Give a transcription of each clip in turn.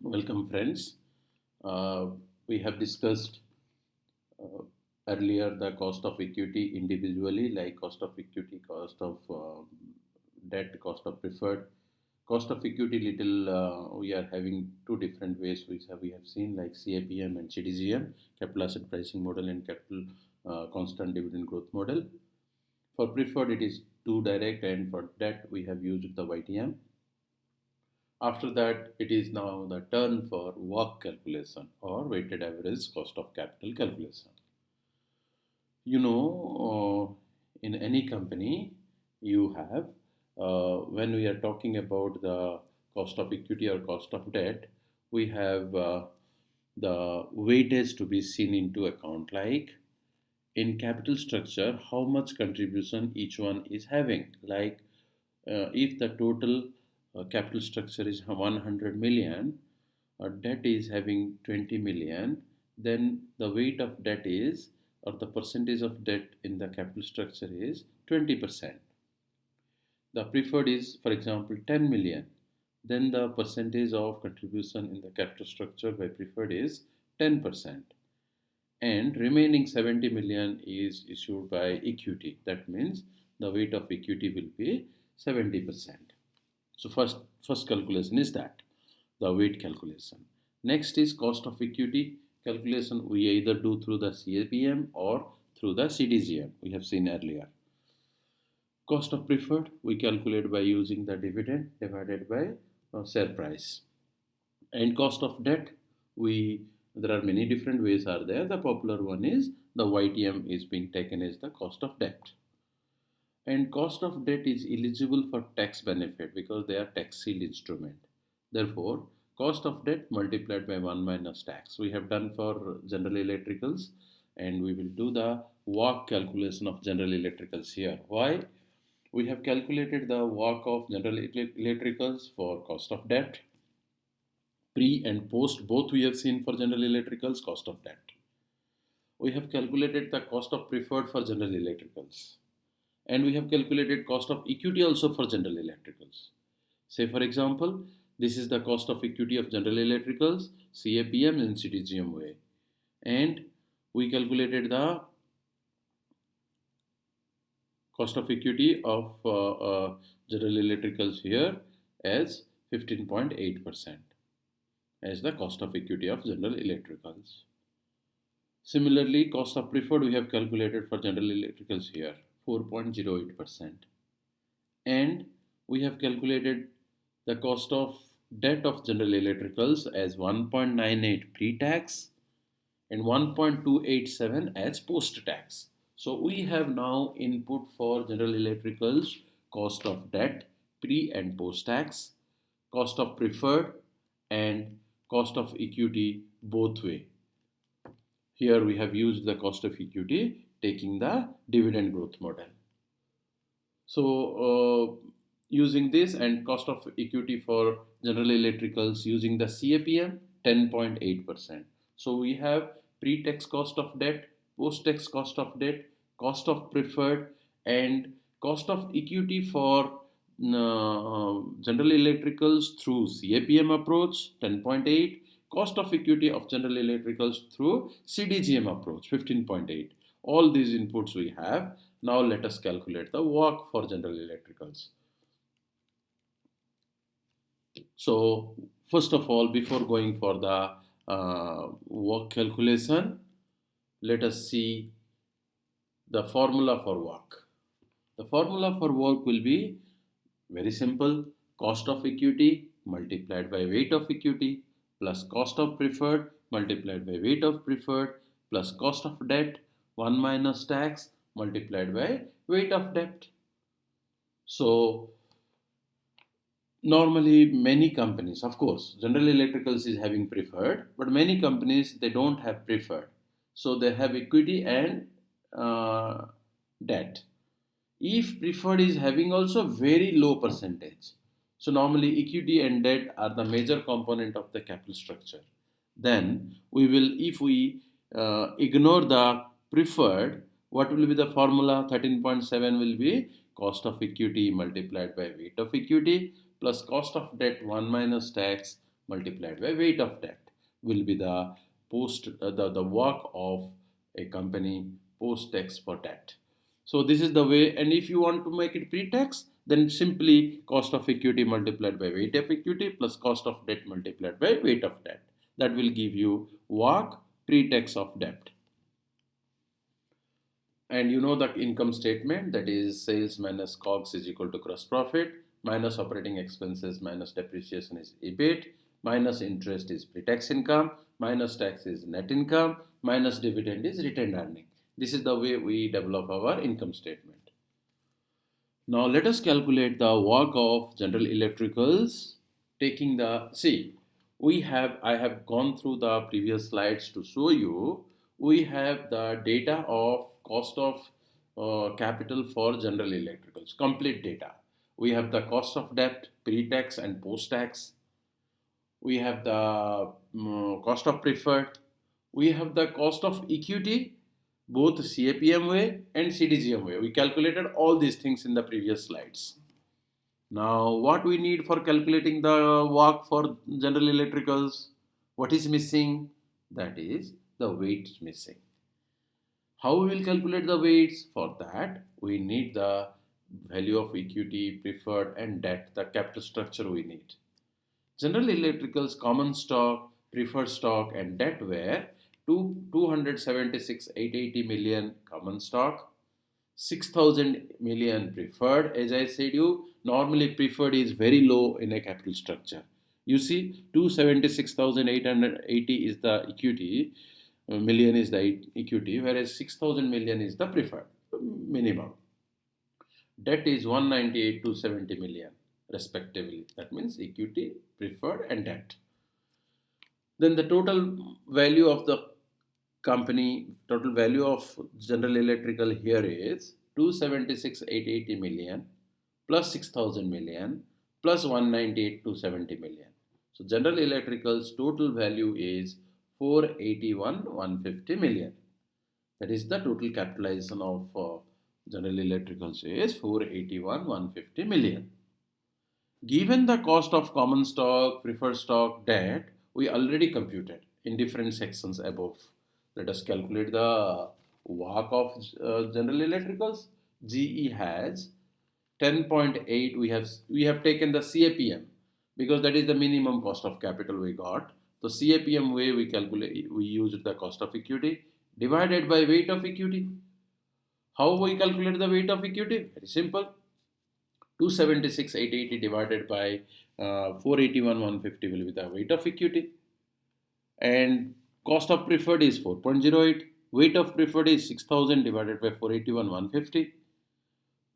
Welcome, friends. Uh, we have discussed uh, earlier the cost of equity individually, like cost of equity, cost of debt, cost of preferred. Cost of equity, little we are having two different ways which we have seen, like CAPM and CDGM, capital asset pricing model and capital constant dividend growth model. For preferred, it is too direct, and for debt, we have used the YTM. After that, it is now the turn for WACC calculation or weighted average cost of capital calculation. In any company, you have, when we are talking about the cost of equity or cost of debt, we have the weightage to be seen into account, like in capital structure, how much contribution each one is having. Like if the total capital structure is 100 million, debt is having 20 million, then the weight of debt is, or the percentage of debt in the capital structure is 20%. The preferred is, for example, 10 million, then the percentage of contribution in the capital structure by preferred is 10%. And remaining 70 million is issued by equity. That means the weight of equity will be 70%. So first calculation is that, the weight calculation. Next is cost of equity calculation. We either do through the CAPM or through the CDGM. We have seen earlier. Cost of preferred we calculate by using the dividend divided by share price. And cost of debt, we there are many different ways are there. The popular one is the YTM is being taken as the cost of debt. And cost of debt is eligible for tax benefit because they are tax shield instrument. Therefore, cost of debt multiplied by 1 minus tax. We have done for General Electricals, and we will do the WACC calculation of General Electricals here. Why? We have calculated the WACC of General Electricals for cost of debt. Pre and post, both we have seen for General Electricals cost of debt. We have calculated the cost of preferred for General Electricals. And we have calculated cost of equity also for General Electricals. Say for example, this is the cost of equity of General Electricals, CAPM and CDGM way. And we calculated the cost of equity of General Electricals here as 15.8% as the cost of equity of General Electricals. Similarly, cost of preferred we have calculated for General Electricals here, 4.08%. And we have calculated the cost of debt of General Electricals as 1.98 pre-tax and 1.287 as post-tax. So we have now input for General Electricals cost of debt pre and post-tax, cost of preferred and cost of equity both way. Here we have used the cost of equity taking the dividend growth model. So using this and cost of equity for General Electricals using the CAPM 10.8%. So we have pre-tax cost of debt, post-tax cost of debt, cost of preferred and cost of equity for General Electricals through CAPM approach 10.8, cost of equity of General Electricals through CDGM approach 15.8. All these inputs we have. Now let us calculate the WACC for General Electricals. So first of all, before going for the WACC calculation, let us see the formula for WACC. The formula for WACC will be very simple: cost of equity multiplied by weight of equity plus cost of preferred multiplied by weight of preferred plus cost of debt 1 minus tax multiplied by weight of debt. So normally many companies, of course, General Electricals is having preferred, but many companies they don't have preferred. So they have equity and debt. If preferred is having also very low percentage, so normally equity and debt are the major component of the capital structure. Then we will, if we ignore the preferred, what will be the formula? 13.7 will be cost of equity multiplied by weight of equity plus cost of debt 1 minus tax multiplied by weight of debt will be the the work of a company post tax for debt. So this is the way, and if you want to make it pre-tax, then simply cost of equity multiplied by weight of equity plus cost of debt multiplied by weight of debt. That will give you WACC pre-tax of debt. And you know the income statement, that is sales minus COGS is equal to gross profit, minus operating expenses minus depreciation is EBIT, minus interest is pre-tax income, minus tax is net income, minus dividend is retained earning. This is the way we develop our income statement. Now let us calculate the work of General Electricals taking the, see, I have gone through the previous slides to show you, we have the data of cost of capital for General Electricals, complete data. We have the cost of debt, pre-tax and post-tax. We have the cost of preferred. We have the cost of equity, both CAPM way and CDGM way. We calculated all these things in the previous slides. Now, what we need for calculating the work for General Electricals? What is missing? That is the weights missing. How we will calculate the weights? For that, we need the value of equity, preferred and debt, the capital structure we need. General Electricals common stock, preferred stock and debt were 276,880 million common stock, 6,000 million preferred. As I said you, normally preferred is very low in a capital structure. You see, 276,880 is the equity, million is the equity, whereas 6,000 million is the preferred minimum. Debt is 198,270 million respectively. That means equity, preferred and debt. Then the total value of the company, total value of General Electrical here is 276,880 million plus 6,000 million plus 198,270 million. So General Electrical's total value is 481,150 million. That is the total capitalization of General Electricals is 481,150 million. Given the cost of common stock, preferred stock, debt, we already computed in different sections above. Let us calculate the WACC of General Electricals. GE has 10.8. We have taken the CAPM because that is the minimum cost of capital we got. So CAPM way we used the cost of equity divided by weight of equity. How we calculate the weight of equity? Very simple. 276,880 divided by 481,150 will be the weight of equity. And cost of preferred is 4.08. Weight of preferred is 6,000 divided by 481,150.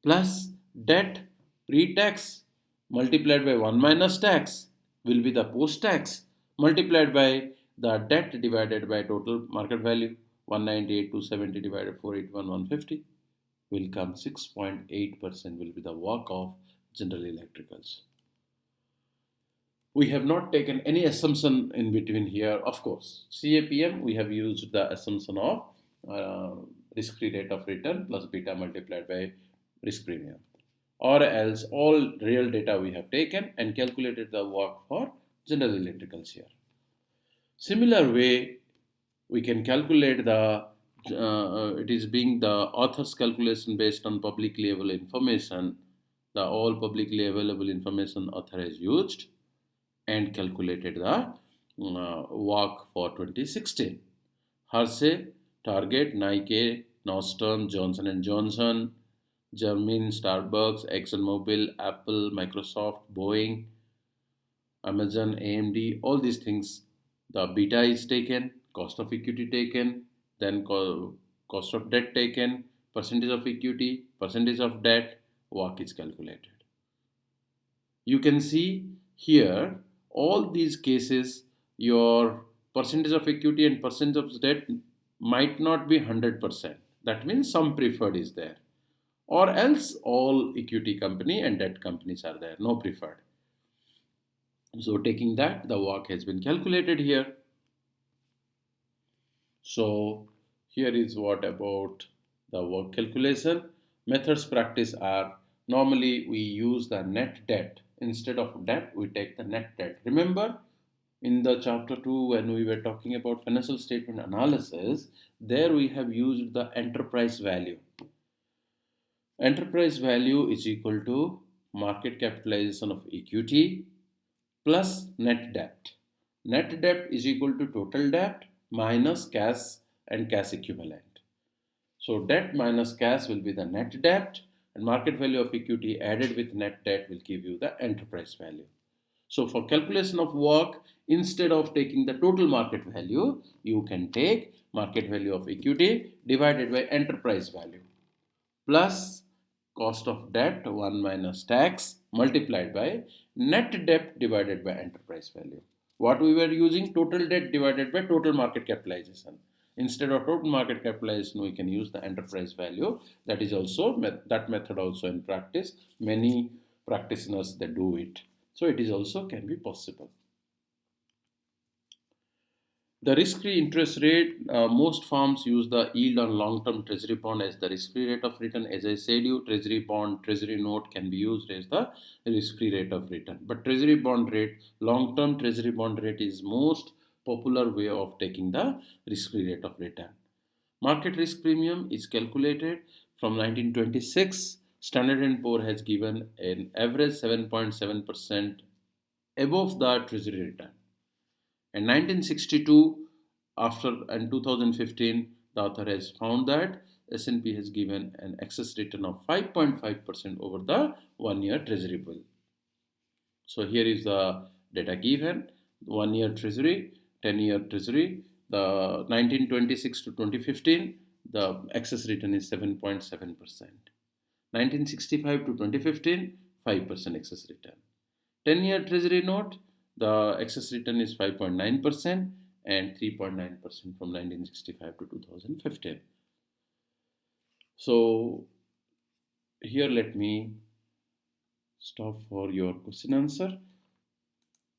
Plus debt pre-tax multiplied by 1 minus tax will be the post-tax multiplied by the debt divided by total market value 198,270 divided by 481,150 will come 6.8% will be the work of General Electricals. We have not taken any assumption in between here. Of course, CAPM we have used the assumption of risk-free rate of return plus beta multiplied by risk premium, or else all real data we have taken and calculated the work for General Electricals here. Similar way, we can calculate the it is being the author's calculation based on publicly available information. The all publicly available information author has used and calculated the work for 2016. Hershey, Target, Nike, Nordstrom, Johnson and Johnson, German, Starbucks, ExxonMobil, Apple, Microsoft, Boeing, Amazon, AMD, all these things. The beta is taken, cost of equity taken, then cost of debt taken, percentage of equity, percentage of debt, WACC is calculated. You can see here all these cases your percentage of equity and percentage of debt might not be 100%. That means some preferred is there, or else all equity company and debt companies are there, no preferred. So taking that, the WACC has been calculated here. So here is what about the work calculation. Methods practice are, normally we use the net debt. Instead of debt, we take the net debt. Remember, In the chapter 2, when we were talking about financial statement analysis, there we have used the enterprise value. Enterprise value is equal to market capitalization of equity plus net debt. Net debt is equal to total debt minus cash and cash equivalent. So debt minus cash will be the net debt, and market value of equity added with net debt will give you the enterprise value. So for calculation of work, instead of taking the total market value, you can take market value of equity divided by enterprise value plus cost of debt 1 minus tax multiplied by net debt divided by enterprise value. What we were using, total debt divided by total market capitalization. Instead of total market capitalization, we can use the enterprise value. That is also that method also in practice. Many practitioners they do it. So it is also can be possible. The risk-free interest rate, most firms use the yield on long-term treasury bond as the risk-free rate of return. As I said you, treasury bond, treasury note can be used as the risk-free rate of return. But treasury bond rate, long-term treasury bond rate is most popular way of taking the risk-free rate of return. Market risk premium is calculated from 1926. Standard & Poor has given an average 7.7% above the treasury return. In 1962, after and 2015, the author has found that S&P has given an excess return of 5.5% over the 1-year treasury bill. So here is the data given: 1-year treasury, 10-year treasury. The 1926 to 2015, the excess return is 7.7%. 1965 to 2015, 5% excess return. 10-year treasury note, the excess return is 5.9% and 3.9% from 1965 to 2015. So here let me stop for your question answer.